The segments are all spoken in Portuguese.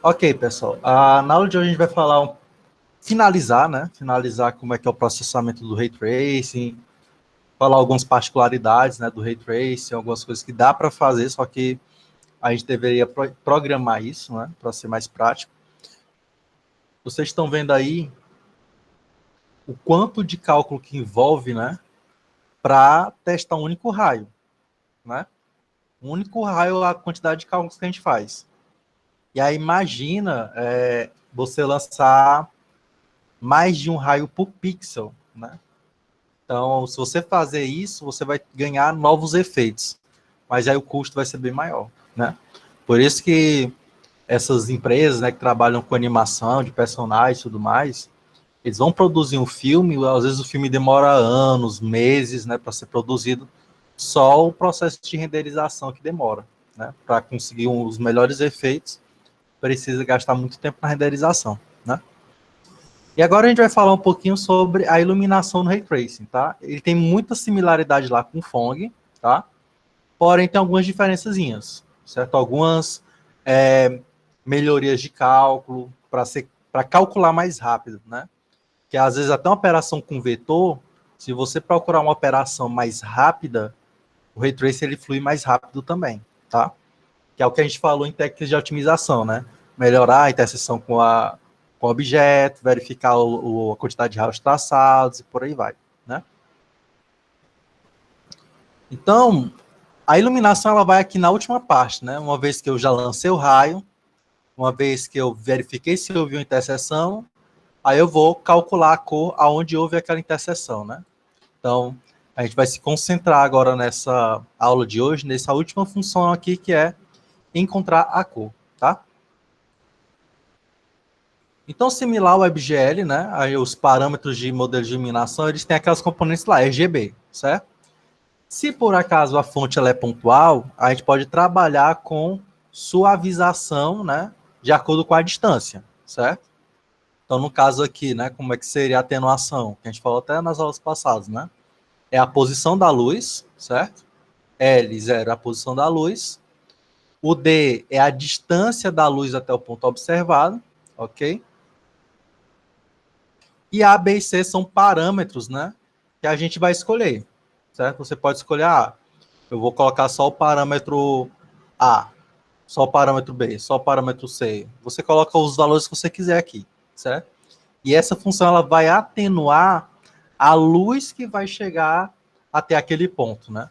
Ok, pessoal. Na aula de hoje a gente vai finalizar, né? Finalizar como é que é o processamento do Ray Tracing, falar algumas particularidades, né, do Ray Tracing, algumas coisas que dá para fazer, só que a gente deveria programar isso, né, para ser mais prático. Vocês estão vendo aí o quanto de cálculo que envolve, né, para testar um único raio, né? Um único raio é a quantidade de cálculos que a gente faz. E aí imagina você lançar mais de um raio por pixel, né? Então, se você fazer isso, você vai ganhar novos efeitos, mas aí o custo vai ser bem maior, né? Por isso que essas empresas, né, que trabalham com animação de personagens e tudo mais, eles vão produzir um filme, às vezes o filme demora anos, meses, né, para ser produzido, só o processo de renderização que demora, né? Para conseguir os melhores efeitos, precisa gastar muito tempo na renderização, né? E agora a gente vai falar um pouquinho sobre a iluminação no Ray Tracing, tá? Ele tem muita similaridade lá com o Phong, tá? Porém tem algumas diferençazinhas, certo? Algumas melhorias de cálculo para calcular mais rápido, né? Que às vezes até uma operação com vetor, se você procurar uma operação mais rápida, o Ray Tracing ele flui mais rápido também, tá? Que é o que a gente falou em técnicas de otimização, né? Melhorar a interseção com o objeto, verificar a quantidade de raios traçados e por aí vai, né? Então, a iluminação ela vai aqui na última parte, né? Uma vez que eu já lancei o raio, uma vez que eu verifiquei se houve uma interseção, aí eu vou calcular a cor aonde houve aquela interseção, né? Então, a gente vai se concentrar agora nessa aula de hoje, nessa última função aqui, que é encontrar a cor, tá? Então, similar ao WebGL, né? Aí os parâmetros de modelo de iluminação, eles têm aquelas componentes lá, RGB, certo? Se por acaso a fonte ela é pontual, a gente pode trabalhar com suavização, né? De acordo com a distância, certo? Então, no caso aqui, né? Como é que seria a atenuação? Que a gente falou até nas aulas passadas, né? É a posição da luz, certo? L0 é a posição da luz. O D é a distância da luz até o ponto observado, ok? E A, B e C são parâmetros, né? Que a gente vai escolher, certo? Você pode escolher, eu vou colocar só o parâmetro A, só o parâmetro B, só o parâmetro C. Você coloca os valores que você quiser aqui, certo? E essa função ela vai atenuar a luz que vai chegar até aquele ponto, né?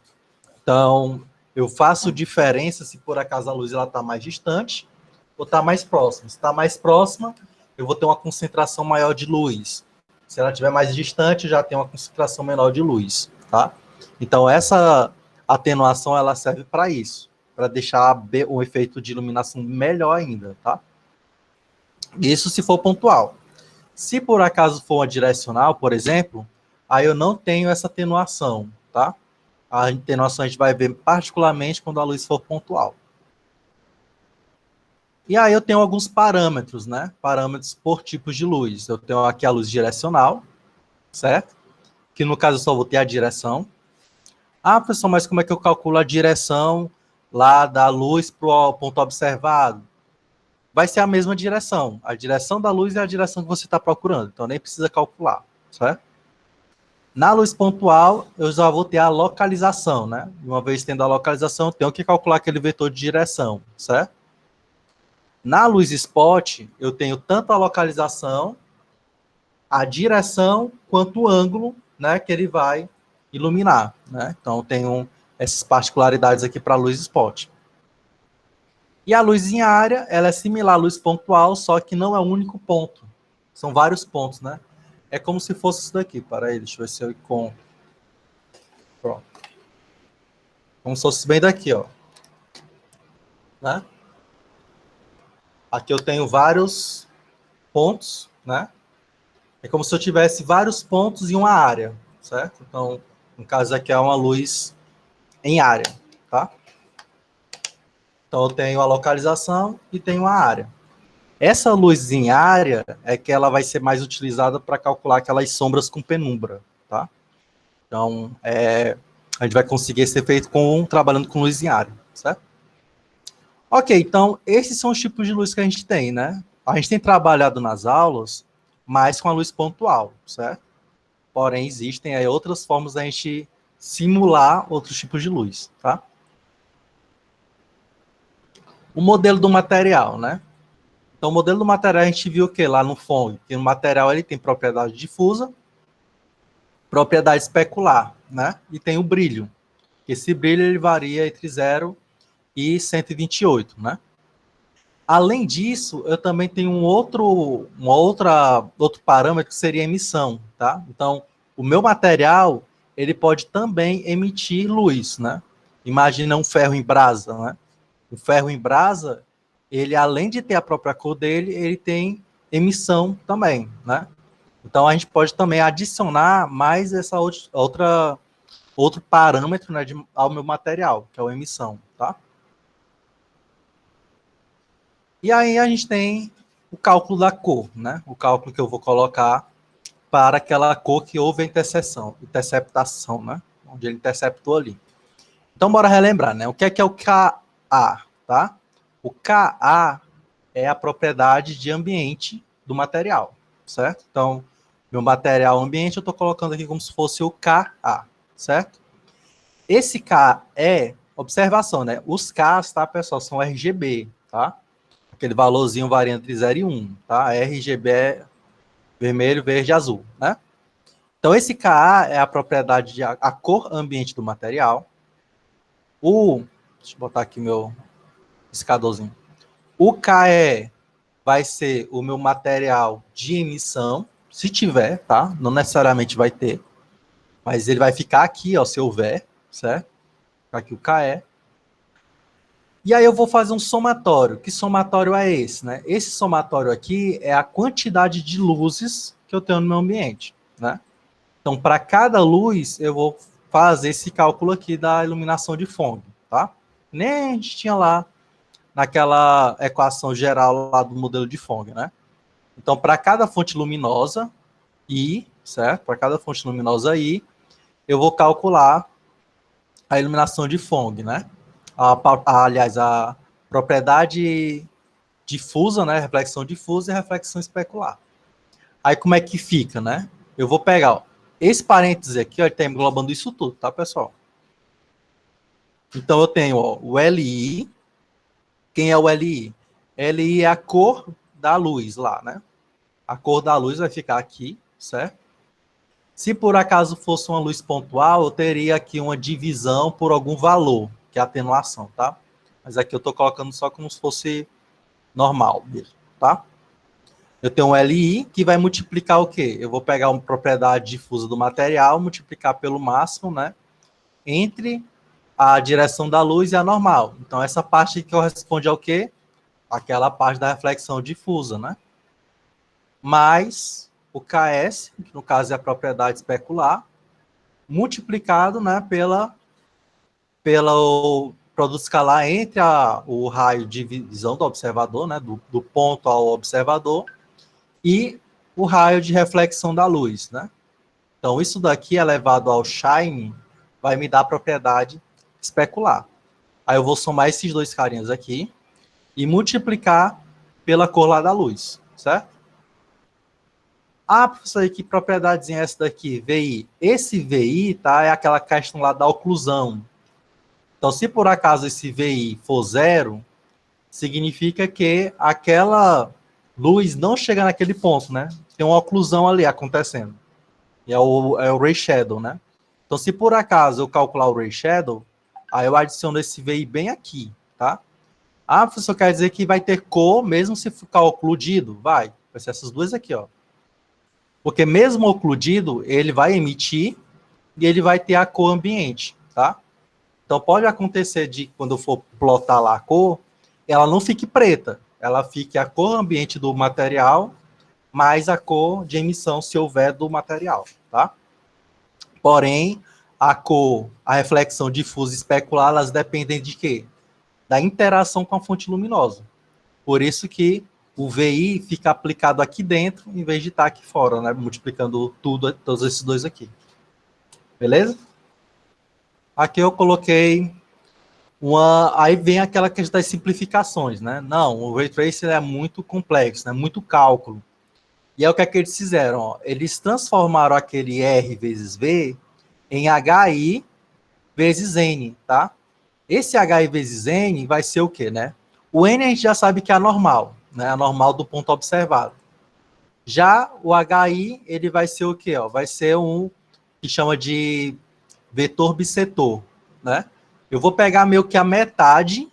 Então, eu faço diferença se por acaso a luz está mais distante ou está mais próxima. Se está mais próxima, eu vou ter uma concentração maior de luz. Se ela estiver mais distante, já tem uma concentração menor de luz, tá? Então, essa atenuação, ela serve para isso, para deixar o efeito de iluminação melhor ainda, tá? Isso se for pontual. Se por acaso for uma direcional, por exemplo, aí eu não tenho essa atenuação, tá? A atenuação a gente vai ver particularmente quando a luz for pontual. E aí eu tenho alguns parâmetros, né? Parâmetros por tipos de luz. Eu tenho aqui a luz direcional, certo? Que no caso eu só vou ter a direção. Professor, mas como é que eu calculo a direção lá da luz para o ponto observado? Vai ser a mesma direção. A direção da luz é a direção que você está procurando. Então nem precisa calcular, certo? Na luz pontual, eu já vou ter a localização, né? Uma vez tendo a localização, eu tenho que calcular aquele vetor de direção, certo? Na luz spot, eu tenho tanto a localização, a direção, quanto o ângulo, né, que ele vai iluminar, né? Então, eu tenho essas particularidades aqui para a luz spot. E a luz em área, ela é similar à luz pontual, só que não é um único ponto. São vários pontos, né? É como se fosse isso daqui. Para aí, deixa eu ver se eu encontro. Pronto. Como se fosse bem daqui, ó. Né? Aqui eu tenho vários pontos, né? É como se eu tivesse vários pontos em uma área, certo? Então, no caso aqui é uma luz em área, tá? Então eu tenho a localização e tenho a área. Essa luz em área é que ela vai ser mais utilizada para calcular aquelas sombras com penumbra, tá? Então, a gente vai conseguir esse efeito trabalhando com luz em área, certo? Ok, então esses são os tipos de luz que a gente tem, né? A gente tem trabalhado nas aulas mais com a luz pontual, certo? Porém, existem aí outras formas da gente simular outros tipos de luz, tá? O modelo do material, né? Então, o modelo do material a gente viu o que lá no FONG? Que o material ele tem propriedade difusa, propriedade especular, né? E tem o brilho. Esse brilho ele varia entre 0 e 128, né? Além disso, eu também tenho outro parâmetro que seria a emissão, tá? Então, o meu material, ele pode também emitir luz, né? Imagina um ferro em brasa, né? O ferro em brasa, ele além de ter a própria cor dele, ele tem emissão também, né? Então a gente pode também adicionar mais essa outro parâmetro, né, ao meu material, que é a emissão, tá? E aí a gente tem o cálculo da cor, né? O cálculo que eu vou colocar para aquela cor que houve a interceptação, né? Onde ele interceptou ali. Então, bora relembrar, né? O que é o Ka, tá? O Ka é a propriedade de ambiente do material, certo? Então, meu material ambiente eu estou colocando aqui como se fosse o Ka, certo? Esse K é observação, né? Os Ks, tá, pessoal, são RGB, tá? Aquele valorzinho varia entre 0 e 1, tá? RGB é vermelho, verde e azul, né? Então, esse Ka é a propriedade de a cor ambiente do material. Deixa eu botar aqui meu escadorzinho. O KE vai ser o meu material de emissão, se tiver, tá? Não necessariamente vai ter, mas ele vai ficar aqui, ó, se houver, certo? Aqui o KE. E aí eu vou fazer um somatório. Que somatório é esse, né? Esse somatório aqui é a quantidade de luzes que eu tenho no meu ambiente, né? Então, para cada luz, eu vou fazer esse cálculo aqui da iluminação de FONG, tá? Nem a gente tinha lá naquela equação geral lá do modelo de FONG, né? Então, para cada fonte luminosa I, certo? Para cada fonte luminosa I, eu vou calcular a iluminação de FONG, né? Aliás, a propriedade difusa, né? Reflexão difusa e reflexão especular. Aí, como é que fica, né? Eu vou pegar, ó, esse parênteses aqui, ó, ele está englobando isso tudo, tá, pessoal? Então, eu tenho, ó, o LI. Quem é o LI? LI é a cor da luz lá, né? A cor da luz vai ficar aqui, certo? Se por acaso fosse uma luz pontual, eu teria aqui uma divisão por algum valor, que é a atenuação, tá? Mas aqui eu estou colocando só como se fosse normal mesmo, tá? Eu tenho um LI que vai multiplicar o quê? Eu vou pegar uma propriedade difusa do material, multiplicar pelo máximo, né? Entre a direção da luz e a normal. Então, essa parte que corresponde ao quê? Aquela parte da reflexão difusa, né? Mais o KS, que no caso é a propriedade especular, multiplicado, né, pelo produto escalar entre o raio de visão do observador, né, do ponto ao observador, e o raio de reflexão da luz, né? Então, isso daqui elevado ao shine vai me dar a propriedade especular. Aí eu vou somar esses dois carinhas aqui e multiplicar pela cor lá da luz, certo? Ah, professor, que propriedadezinha é essa daqui? VI. Esse VI, tá, é aquela questão lá da oclusão. Então, se por acaso esse VI for zero, significa que aquela luz não chega naquele ponto, né? Tem uma oclusão ali acontecendo. E é o ray shadow, né? Então, se por acaso eu calcular o ray shadow, aí eu adiciono esse VI bem aqui, tá? Ah, professor, quer dizer que vai ter cor mesmo se ficar ocludido? Vai ser essas duas aqui, ó. Porque mesmo ocludido, ele vai emitir e ele vai ter a cor ambiente, tá? Então pode acontecer de, quando eu for plotar lá a cor, ela não fique preta, ela fique a cor ambiente do material mais a cor de emissão, se houver, do material, tá? Porém, a cor, a reflexão difusa e especular, elas dependem de quê? Da interação com a fonte luminosa. Por isso que o VI fica aplicado aqui dentro, em vez de estar aqui fora, né? Multiplicando tudo, todos esses dois aqui. Beleza? Aqui eu coloquei Aí vem aquela questão das simplificações, né? Não, o Ray Tracing é muito complexo, né? Muito cálculo. E é o que é que eles fizeram? Ó. Eles transformaram aquele R vezes V em HI vezes N, tá? Esse HI vezes N vai ser o quê, né? O N a gente já sabe que é anormal, né? Anormal do ponto observado. Já o HI, ele vai ser o quê? Ó? Vai ser um que chama de vetor bissetor, né? Eu vou pegar meio que a metade,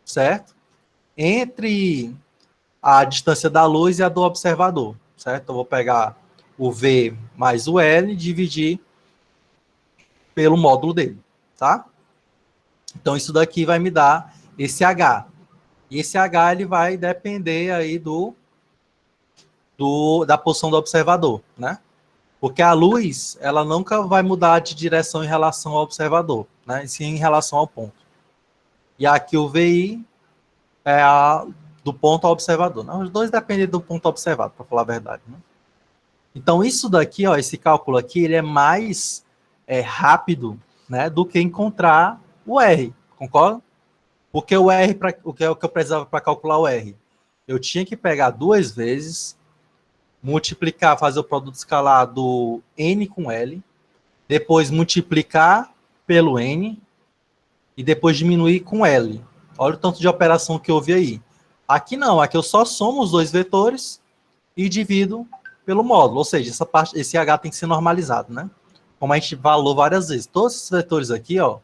certo? Entre a distância da luz e a do observador, certo? Eu vou pegar o V mais o L e dividir pelo módulo dele, tá? Então, isso daqui vai me dar esse H. E esse H ele vai depender aí da posição do observador, né? Porque a luz, ela nunca vai mudar de direção em relação ao observador, né? E sim em relação ao ponto. E aqui o VI é do ponto ao observador. Né? Os dois dependem do ponto observado, para falar a verdade. Né? Então, isso daqui, ó, esse cálculo aqui, ele é mais rápido, né, do que encontrar o R, concorda? Porque o R, o que é o que eu precisava para calcular o R? Eu tinha que pegar duas vezes, multiplicar, fazer o produto escalar do N com L, depois multiplicar pelo N e depois diminuir com L. Olha o tanto de operação que houve aí. Aqui não, aqui eu só somo os dois vetores e divido pelo módulo, ou seja, essa parte, esse H tem que ser normalizado, né? Como a gente falou várias vezes, todos esses vetores aqui, ó,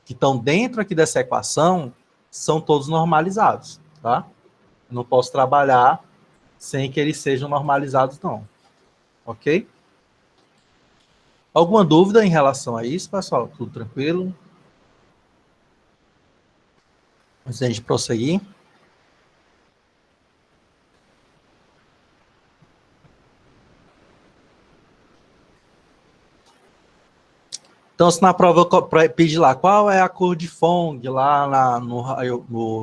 que estão dentro aqui dessa equação, são todos normalizados, tá? Eu não posso trabalhar sem que eles sejam normalizados, não. Ok? Alguma dúvida em relação a isso, pessoal? Tudo tranquilo? Antes da gente prosseguir. Então, se na prova eu pedir lá qual é a cor de Phong lá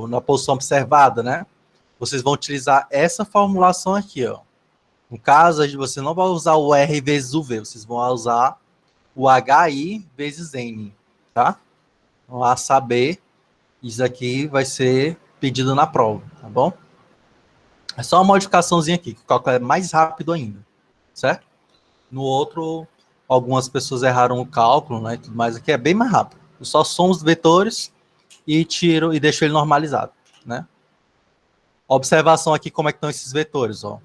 na posição observada, né? Vocês vão utilizar essa formulação aqui, ó. No caso, você não vai usar o R vezes o V, vocês vão usar o HI vezes N, tá? Então, a saber, isso aqui vai ser pedido na prova, tá bom? É só uma modificaçãozinha aqui, que o cálculo é mais rápido ainda, certo? No outro, algumas pessoas erraram o cálculo, né, e tudo mais, aqui é bem mais rápido. Eu só somo os vetores e tiro e deixo ele normalizado, né? Observação aqui como é que estão esses vetores, ó.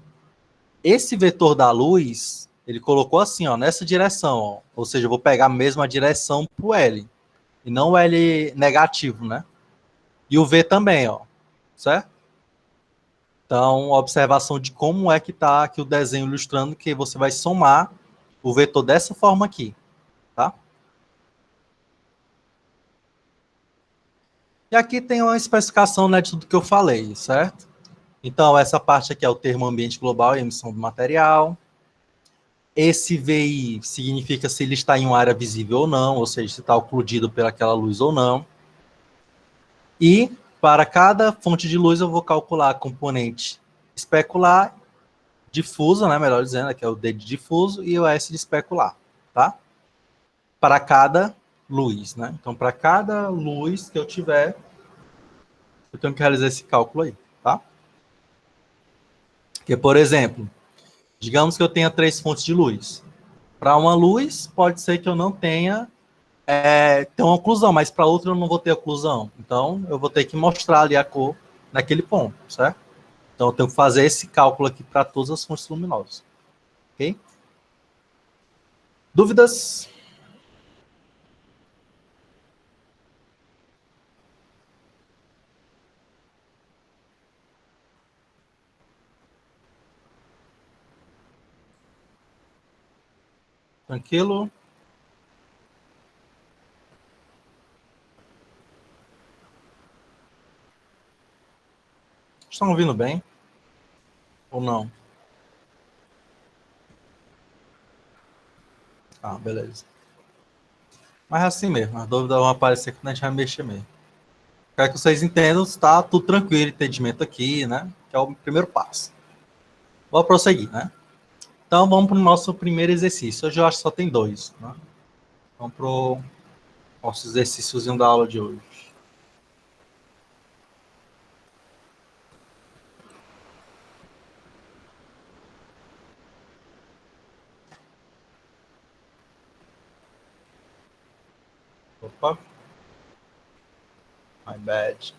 Esse vetor da luz, ele colocou assim, ó, nessa direção, ó. Ou seja, eu vou pegar a mesma direção pro L, e não o L negativo, né? E o V também, ó, certo? Então, observação de como é que está aqui o desenho ilustrando que você vai somar o vetor dessa forma aqui, tá? E aqui tem uma especificação, né, de tudo que eu falei, certo? Então, essa parte aqui é o termo ambiente global e emissão do material. Esse VI significa se ele está em uma área visível ou não, ou seja, se está ocludido pelaquela luz ou não. E para cada fonte de luz eu vou calcular a componente especular, difusa, né, melhor dizendo, que é o D de difuso, e o S de especular, tá? Para cada luz, né? Então, para cada luz que eu tiver, eu tenho que realizar esse cálculo aí, tá? Porque, por exemplo, digamos que eu tenha 3 fontes de luz. Para uma luz, pode ser que eu não tenha uma oclusão, mas para outra eu não vou ter oclusão. Então, eu vou ter que mostrar ali a cor naquele ponto, certo? Então, eu tenho que fazer esse cálculo aqui para todas as fontes luminosas. Ok? Dúvidas? Tranquilo? Estão ouvindo bem? Ou não? Ah, beleza. Mas é assim mesmo, as dúvidas vão aparecer quando a gente vai mexer mesmo. Quero que vocês entendam se está tudo tranquilo, entendimento aqui, né? Que é o primeiro passo. Vou prosseguir, né? Então, vamos para o nosso primeiro exercício. Hoje eu acho que só tem 2, né? Vamos para o nosso exercíciozinho da aula de hoje. Opa, my bad.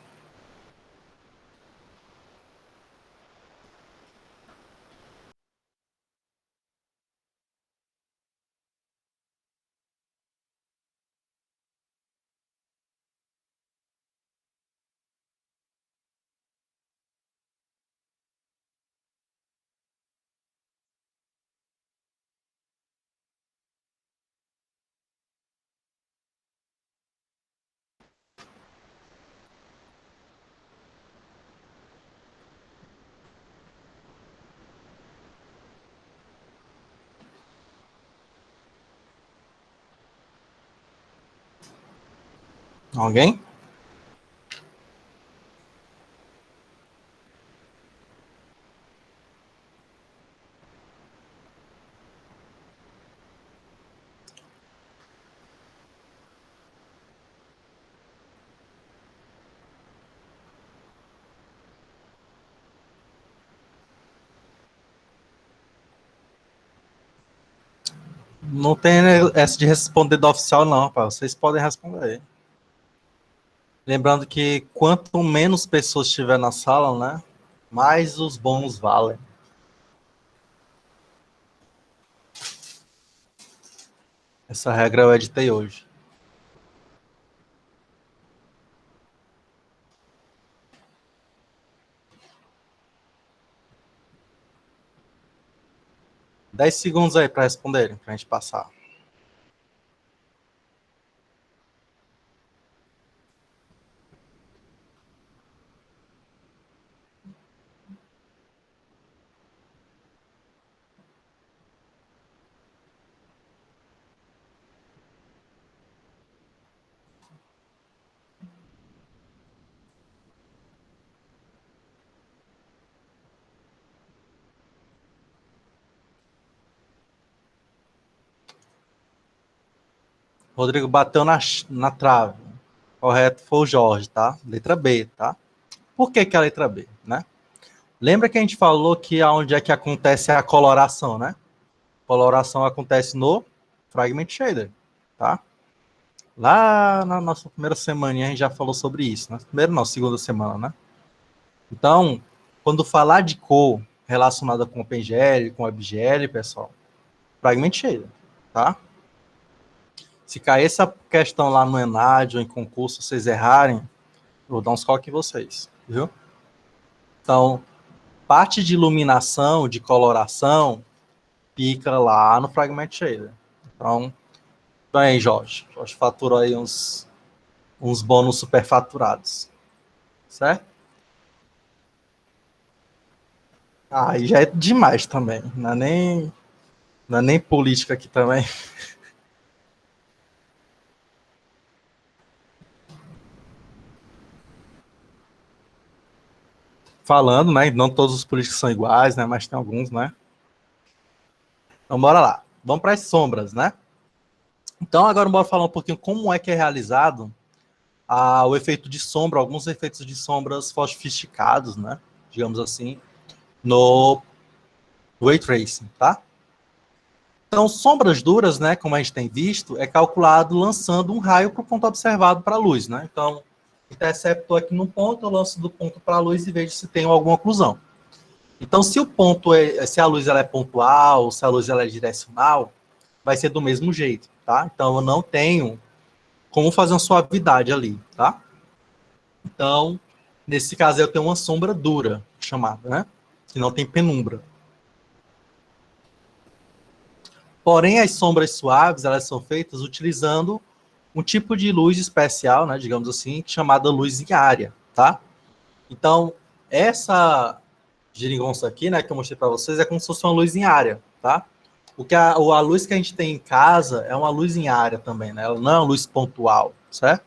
Alguém? Não tem essa de responder do oficial, não, rapaz. Vocês podem responder. Lembrando que quanto menos pessoas tiver na sala, né? Mais os bônus valem. Essa regra eu editei hoje. Dez segundos aí para responderem, para a gente passar. Rodrigo bateu na trave. Correto foi o Jorge, tá? Letra B, tá? Por que a letra B, né? Lembra que a gente falou que onde é que acontece a coloração, né? Coloração acontece no Fragment Shader, tá? Lá na nossa primeira semana a gente já falou sobre isso, né? Primeira não, segunda semana, né? Então, quando falar de cor relacionada com OpenGL, com WebGL, pessoal, Fragment Shader, tá? Se cair essa questão lá no ENAD ou em concurso, vocês errarem, eu vou dar uns coques em vocês, viu? Então, parte de iluminação, de coloração, fica lá no Fragment Shader. Então, aí, Jorge. Jorge faturou aí uns bônus superfaturados. Certo? Aí já é demais também. Não é nem política aqui também. Falando, né? Não todos os políticos são iguais, né? Mas tem alguns, né? Então, bora lá. Vamos para as sombras, né? Então, agora bora falar um pouquinho como é que é realizado o efeito de sombra, alguns efeitos de sombras sofisticados, né? Digamos assim, no Ray Tracing, tá? Então, sombras duras, né, como a gente tem visto, é calculado lançando um raio para o ponto observado para a luz, né? Então, intercepto aqui no ponto, eu lanço do ponto para a luz e vejo se tem alguma oclusão. Então, se o ponto se a luz ela é pontual, se a luz ela é direcional, vai ser do mesmo jeito, tá? Então, eu não tenho como fazer uma suavidade ali, tá? Então, nesse caso, eu tenho uma sombra dura, chamada, né? Que não tem penumbra. Porém, as sombras suaves, elas são feitas utilizando um tipo de luz especial, né, digamos assim, chamada luz em área, tá? Então, essa geringonça aqui, né, que eu mostrei para vocês, é como se fosse uma luz em área, tá? A luz que a gente tem em casa é uma luz em área também, né? Ela não é uma luz pontual, certo?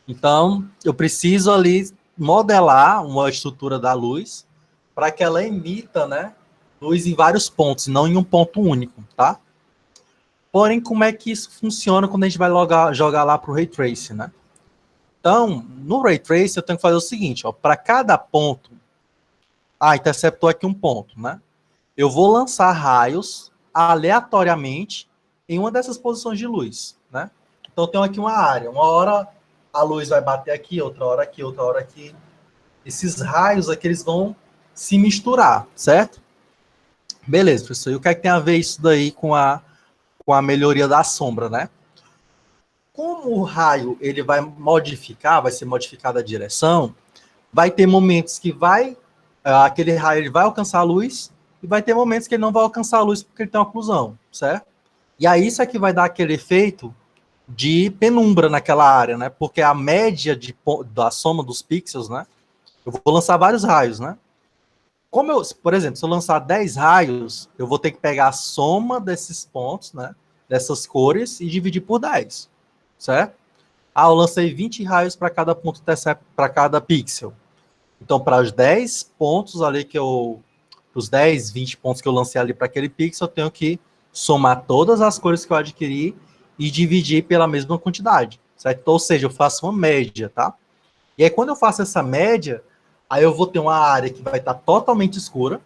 Então, eu preciso ali modelar uma estrutura da luz para que ela emita, né, luz em vários pontos, não em um ponto único, tá? Porém, como é que isso funciona quando a gente vai jogar lá para o Ray Tracing, né? Então, no Ray Tracing, eu tenho que fazer o seguinte, ó, para cada ponto... interceptou aqui um ponto, né? Eu vou lançar raios aleatoriamente em uma dessas posições de luz, né? Então, eu tenho aqui uma área. Uma hora a luz vai bater aqui, outra hora aqui, outra hora aqui. Esses raios aqui, eles vão se misturar, certo? Beleza, professor. E o que é que tem a ver isso daí com a melhoria da sombra, né? Como o raio ele vai modificar, vai ser modificada a direção, vai ter momentos que aquele raio ele vai alcançar a luz e vai ter momentos que ele não vai alcançar a luz porque ele tem uma oclusão, certo? E aí isso é que vai dar aquele efeito de penumbra naquela área, né? Porque a média da soma dos pixels, né? Eu vou lançar vários raios, né? Por exemplo, se eu lançar 10 raios, eu vou ter que pegar a soma desses pontos, né? Dessas cores e dividir por 10, certo? Ah, eu lancei 20 raios para cada ponto para cada pixel. Então, para os 10 pontos ali os 10, 20 pontos que eu lancei ali para aquele pixel, eu tenho que somar todas as cores que eu adquiri e dividir pela mesma quantidade, certo? Então, ou seja, eu faço uma média, tá? E aí, quando eu faço essa média, aí eu vou ter uma área que vai estar totalmente escura,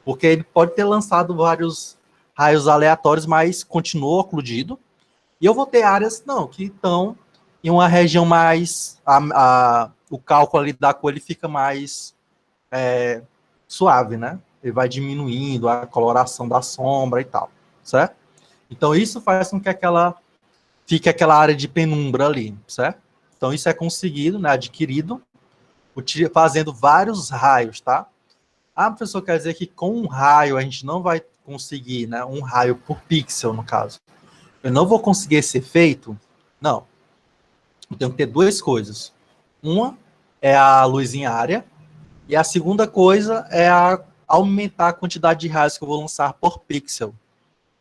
porque ele pode ter lançado vários raios aleatórios, mas continuou ocludido. E eu vou ter áreas, não, que estão em uma região mais... o cálculo ali da cor ele fica mais suave, né? Ele vai diminuindo a coloração da sombra e tal, certo? Então, isso faz com que fique aquela área de penumbra ali, certo? Então, isso é conseguido, né, adquirido, fazendo vários raios, tá? Ah, professor, quer dizer que com um raio a gente não vai conseguir, né, um raio por pixel, no caso. Eu não vou conseguir esse efeito? Não. Eu tenho que ter duas coisas. Uma é a luz em área, e a segunda coisa é aumentar a quantidade de raios que eu vou lançar por pixel.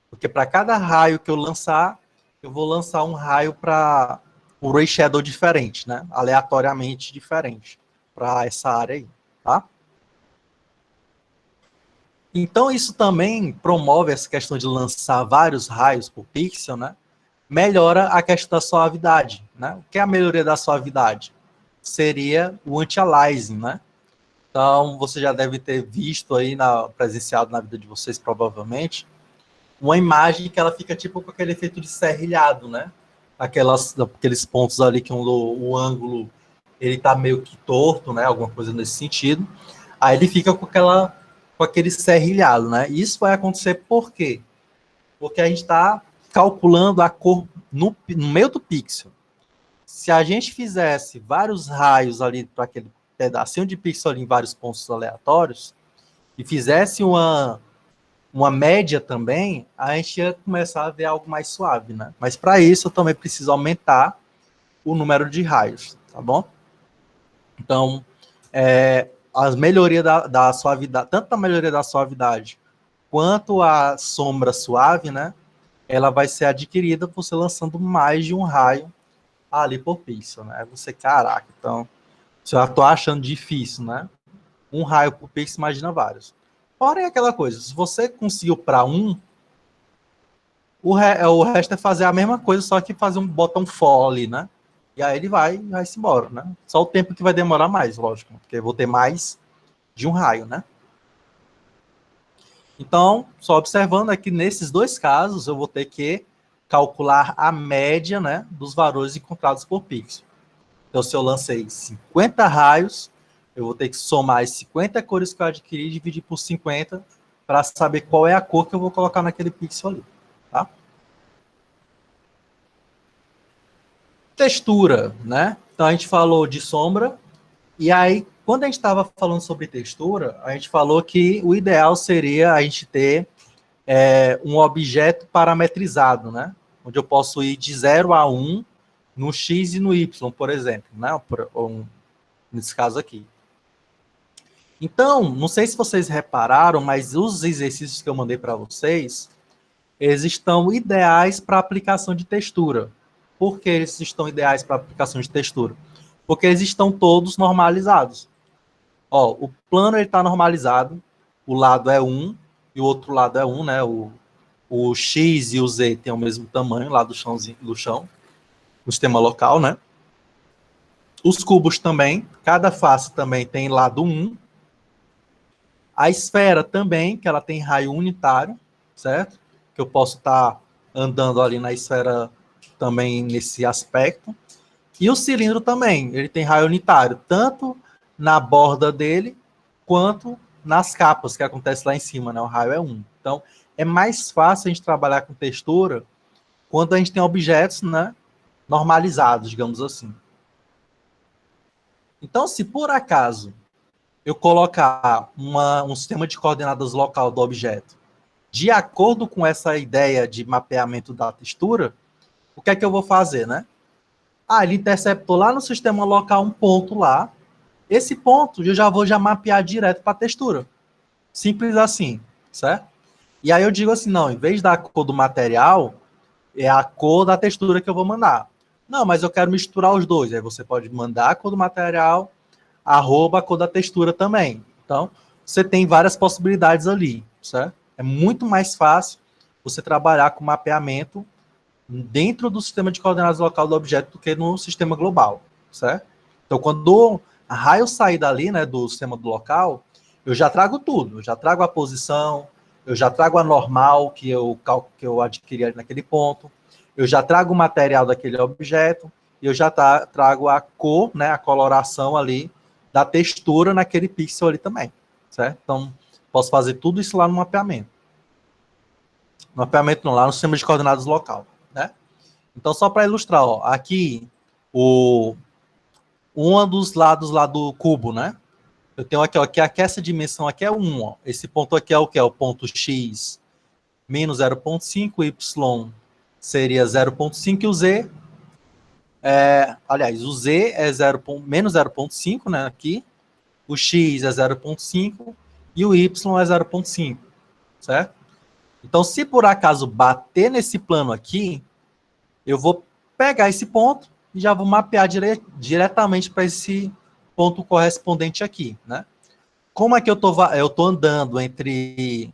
Porque para cada raio que eu lançar, eu vou lançar um raio para um ray shadow diferente, né? Aleatoriamente diferente para essa área aí, tá? Então isso também promove essa questão de lançar vários raios por pixel, né? Melhora a questão da suavidade, né? O que é a melhoria da suavidade? Seria o anti-aliasing, né? Então, você já deve ter visto aí, presenciado na vida de vocês, provavelmente, uma imagem que ela fica tipo com aquele efeito de serrilhado, né? Aqueles pontos ali que o ângulo ele tá meio que torto, né? Alguma coisa nesse sentido. Aí ele fica com aquele serrilhado, né? E isso vai acontecer por quê? Porque a gente está calculando a cor no meio do pixel. Se a gente fizesse vários raios ali para aquele pedacinho de pixel ali em vários pontos aleatórios e fizesse uma média também, a gente ia começar a ver algo mais suave, né? Mas para isso eu também preciso aumentar o número de raios, tá bom? Então, a melhoria da suavidade, tanto a melhoria da suavidade quanto a sombra suave, né? Ela vai ser adquirida você lançando mais de um raio ali por pixel, né? Você, caraca, então, se eu tô achando difícil, né? Um raio por pixel, imagina vários. Porém, aquela coisa, se você conseguiu para o resto é fazer a mesma coisa, só que fazer botão for ali, né? E aí ele vai-se embora, né? Só o tempo que vai demorar mais, lógico, porque eu vou ter mais de um raio, né? Então, só observando aqui, nesses dois casos, eu vou ter que calcular a média, né, dos valores encontrados por pixel. Então, se eu lancei 50 raios, eu vou ter que somar as 50 cores que eu adquiri e dividir por 50 para saber qual é a cor que eu vou colocar naquele pixel ali, tá? Textura, né? Então, a gente falou de sombra, e aí, quando a gente estava falando sobre textura, a gente falou que o ideal seria a gente ter um objeto parametrizado, né? Onde eu posso ir de 0 a 1 no X e no Y, por exemplo, né? Nesse caso aqui. Então, não sei se vocês repararam, mas os exercícios que eu mandei para vocês, eles estão ideais para aplicação de textura. Por que eles estão ideais para aplicação de textura? Porque eles estão todos normalizados. Ó, o plano está normalizado, o lado é 1 e o outro lado é 1, né? O X e o Z têm o mesmo tamanho lá do chão, no sistema local, né? Os cubos também, cada face também tem lado 1. A esfera também, que ela tem raio unitário, certo? Que eu posso estar andando ali na esfera também nesse aspecto. E o cilindro também, ele tem raio unitário, tanto na borda dele, quanto nas capas, que acontece lá em cima, né? O raio é 1. Então, é mais fácil a gente trabalhar com textura quando a gente tem objetos, né, normalizados, digamos assim. Então, se por acaso eu colocar um sistema de coordenadas local do objeto de acordo com essa ideia de mapeamento da textura, o que é que eu vou fazer, né? Ele interceptou lá no sistema local um ponto lá. Esse ponto eu já vou mapear direto para a textura. Simples assim, certo? E aí eu digo assim, não, em vez da cor do material, é a cor da textura que eu vou mandar. Não, mas eu quero misturar os dois. Aí você pode mandar a cor do material, a cor da textura também. Então, você tem várias possibilidades ali, certo? É muito mais fácil você trabalhar com mapeamento dentro do sistema de coordenadas local do objeto do que no sistema global, certo? Então, quando a raio sair dali, né, do sistema do local, eu já trago tudo. Eu já trago a posição, eu já trago a normal que eu adquiri naquele ponto, eu já trago o material daquele objeto, e eu já trago a cor, né, a coloração ali da textura naquele pixel ali também, certo? Então, posso fazer tudo isso lá no mapeamento. No mapeamento não, lá no sistema de coordenadas local, né? Então, só para ilustrar, ó, aqui, um dos lados lá do cubo, né? Eu tenho aqui, ó, que essa dimensão aqui é 1, ó. Esse ponto aqui é o que? É o ponto x menos 0,5, y seria 0,5 e o z, aliás, o z é menos 0,5, né, aqui, o x é 0,5 e o y é 0,5, certo? Então, se por acaso bater nesse plano aqui, eu vou pegar esse ponto e já vou mapear diretamente para esse ponto correspondente aqui, né? Como é que eu tô andando entre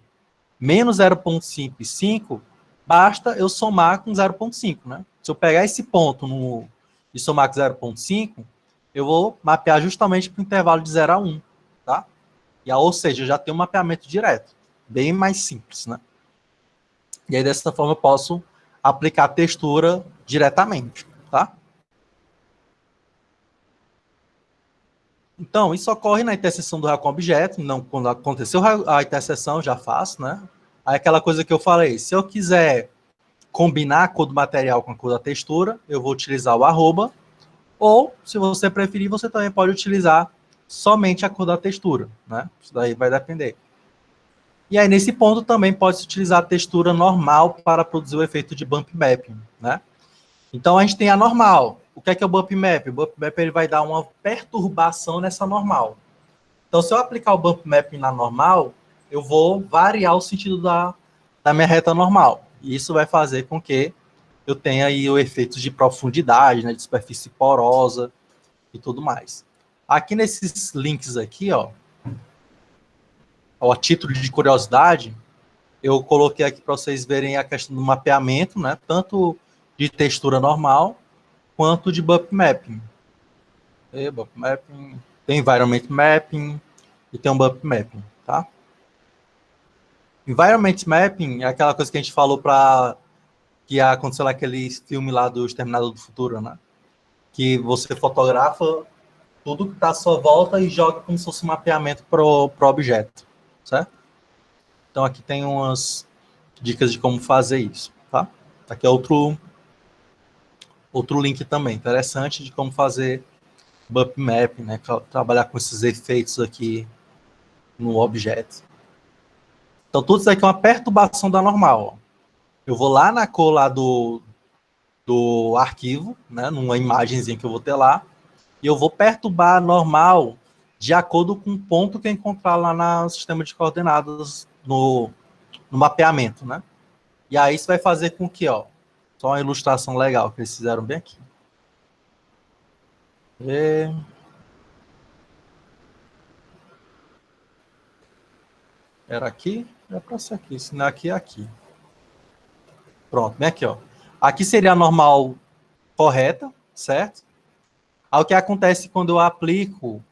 menos 0,5 e 5, basta eu somar com 0,5, né? Se eu pegar esse ponto e somar com 0,5, eu vou mapear justamente para o intervalo de 0 a 1, tá? Ou seja, eu já tenho um mapeamento direto, bem mais simples, né? E aí, dessa forma, eu posso aplicar a textura diretamente, tá? Então, isso ocorre na interseção do raio com o objeto. Não, quando aconteceu a interseção, já faço, né? Aí aquela coisa que eu falei, se eu quiser combinar a cor do material com a cor da textura, eu vou utilizar o arroba, ou, se você preferir, você também pode utilizar somente a cor da textura, né? Isso daí vai depender. E aí, nesse ponto, também pode-se utilizar a textura normal para produzir o efeito de bump mapping, né? Então, a gente tem a normal. O que é o bump map? O bump map ele vai dar uma perturbação nessa normal. Então, se eu aplicar o bump mapping na normal, eu vou variar o sentido da minha reta normal. E isso vai fazer com que eu tenha aí o efeito de profundidade, né, de superfície porosa e tudo mais. Aqui nesses links aqui, ó, a título de curiosidade, eu coloquei aqui para vocês verem a questão do mapeamento, né, tanto de textura normal quanto de bump mapping. Bump mapping, tem environment mapping e tem um bump mapping, tá? Environment mapping é aquela coisa que a gente falou para que aconteceu naquele filme lá do Exterminador do Futuro, né? Que você fotografa tudo que está à sua volta e joga como se fosse um mapeamento pro objeto, certo? Então aqui tem umas dicas de como fazer isso, tá? Aqui é outro link também, interessante de como fazer bump map, né? Trabalhar com esses efeitos aqui no objeto. Então tudo isso aqui é uma perturbação da normal, ó. Eu vou lá na cor lá do arquivo, né, numa imagenzinha que eu vou ter lá, e eu vou perturbar a normal de acordo com o ponto que eu encontrar lá no sistema de coordenadas, no mapeamento, né? E aí isso vai fazer com que, ó, só uma ilustração legal que eles fizeram bem aqui. Era aqui? Era para ser aqui, se não é aqui, é aqui. Pronto, bem aqui, ó. Aqui seria a normal correta, certo? Aí o que acontece quando eu aplico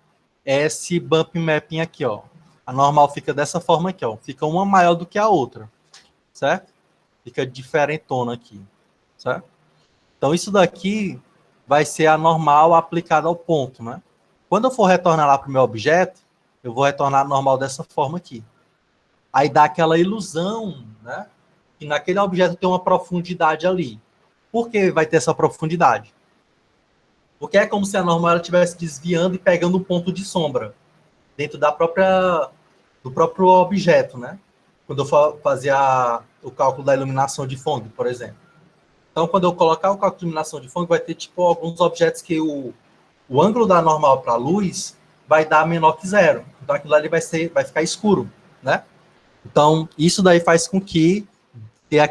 esse bump mapping aqui, ó. A normal fica dessa forma aqui, ó. Fica uma maior do que a outra, certo? Fica diferentona aqui, certo? Então, isso daqui vai ser a normal aplicada ao ponto, né? Quando eu for retornar lá para o meu objeto, eu vou retornar a normal dessa forma aqui. Aí dá aquela ilusão, né? Que naquele objeto tem uma profundidade ali. Por que vai ter essa profundidade? Porque é como se a normal estivesse desviando e pegando um ponto de sombra dentro do próprio objeto, né? Quando eu for fazer o cálculo da iluminação de fundo, por exemplo. Então, quando eu colocar o cálculo de iluminação de fundo, vai ter tipo alguns objetos que o ângulo da normal para a luz vai dar menor que zero. Então, aquilo ali vai ficar escuro, né? Então, isso daí faz com que tenha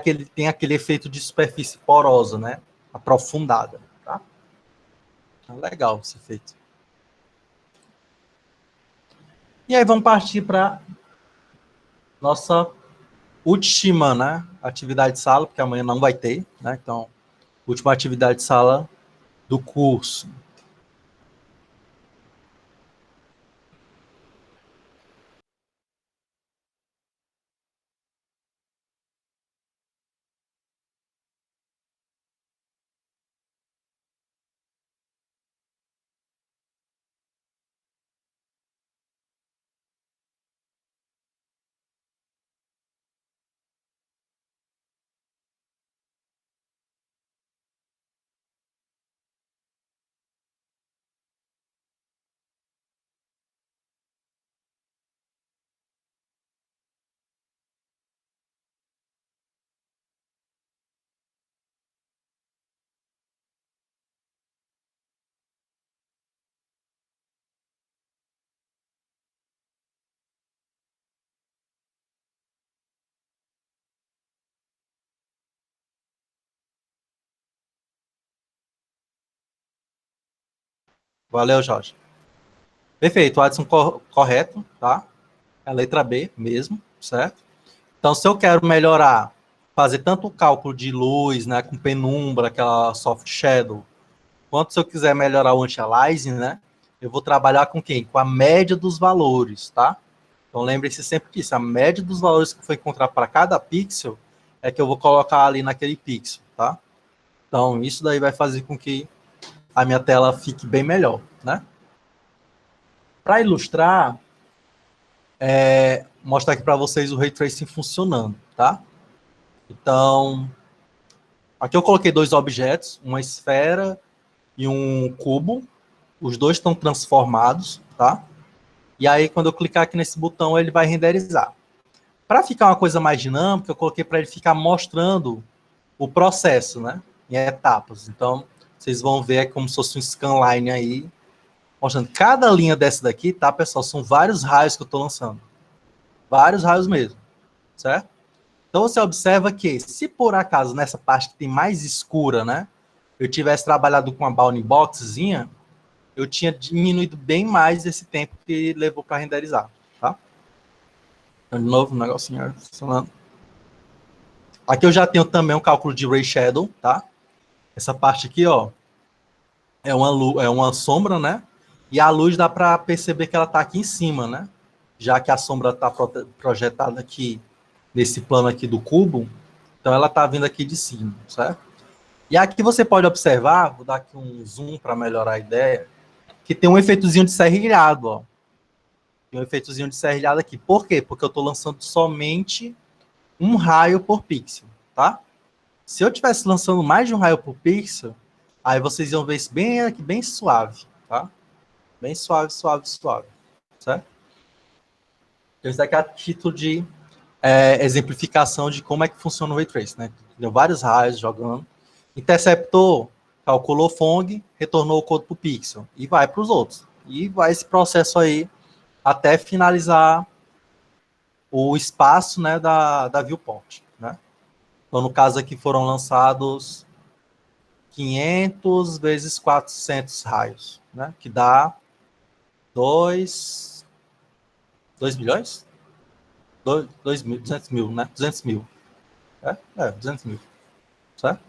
aquele efeito de superfície porosa, né? Aprofundada, tá? Legal esse efeito. E aí vamos partir para nossa última, né, atividade de sala, porque amanhã não vai ter, né? Então, última atividade de sala do curso. Valeu, Jorge. Perfeito, o Adson correto, tá? É a letra B mesmo, certo? Então, se eu quero melhorar, fazer tanto o cálculo de luz, né, com penumbra, aquela soft shadow, quanto se eu quiser melhorar o anti-aliasing, né, eu vou trabalhar com quem? Com a média dos valores, tá? Então, lembre-se sempre disso, a média dos valores que eu for encontrar para cada pixel é que eu vou colocar ali naquele pixel, tá? Então, isso daí vai fazer com que a minha tela fique bem melhor, né? Para ilustrar, mostrar aqui para vocês o Ray Tracing funcionando, tá? Então, aqui eu coloquei dois objetos, uma esfera e um cubo. Os dois estão transformados, tá? E aí, quando eu clicar aqui nesse botão, ele vai renderizar. Para ficar uma coisa mais dinâmica, eu coloquei para ele ficar mostrando o processo, né? Em etapas. Então, vocês vão ver como se fosse um scanline aí, mostrando cada linha dessa daqui, tá, pessoal? São vários raios que eu estou lançando. Vários raios mesmo, certo? Então, você observa que, se por acaso, nessa parte que tem mais escura, né, eu tivesse trabalhado com uma bounding boxzinha, eu tinha diminuído bem mais esse tempo que levou para renderizar, tá? Então, de novo, um negocinho funcionando. Aqui eu já tenho também um cálculo de Ray Shadow, tá? Essa parte aqui, ó, é uma sombra, né? E a luz dá para perceber que ela está aqui em cima, né? Já que a sombra está projetada aqui nesse plano aqui do cubo, então ela está vindo aqui de cima, certo? E aqui você pode observar, vou dar aqui um zoom para melhorar a ideia, que tem um efeitozinho de serrilhado, ó. Tem um efeitozinho de serrilhado aqui. Por quê? Porque eu estou lançando somente um raio por pixel, tá? Se eu estivesse lançando mais de um raio por pixel, aí vocês iam ver isso bem aqui, bem suave, tá? Bem suave, suave, suave, certo? Então, isso daqui é a título de exemplificação de como é que funciona o Ray Trace, né? Deu vários raios jogando. Interceptou, calculou FONG, retornou o código para o pixel e vai para os outros. E vai esse processo aí até finalizar o espaço, né, da viewport, né? Então, no caso aqui foram lançados 500 vezes 400 raios, né? Que dá 2 milhões? 2 mil, 200 mil, né? 200 mil. 200 mil, certo?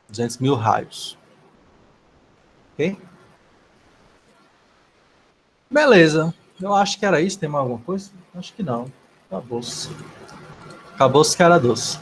200 mil raios. Ok? Beleza. Eu acho que era isso. Tem mais alguma coisa? Acho que não. Acabou-se. Acabou-se que era doce.